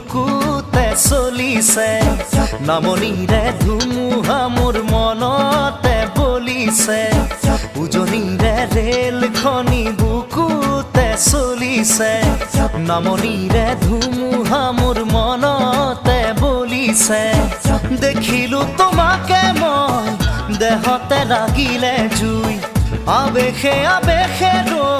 বুকুতে চলিছে নামনিৰে ধুমুহা মোৰ মনতে বলিছে উজনিৰে ৰেলখনি বুকুতে চলিছে নামনিৰে ধুমুহা মোৰ মনতে বলিছে দেখিলো তোমাকে মই দেহতে লাগিলে জুই আবেশে আবেশে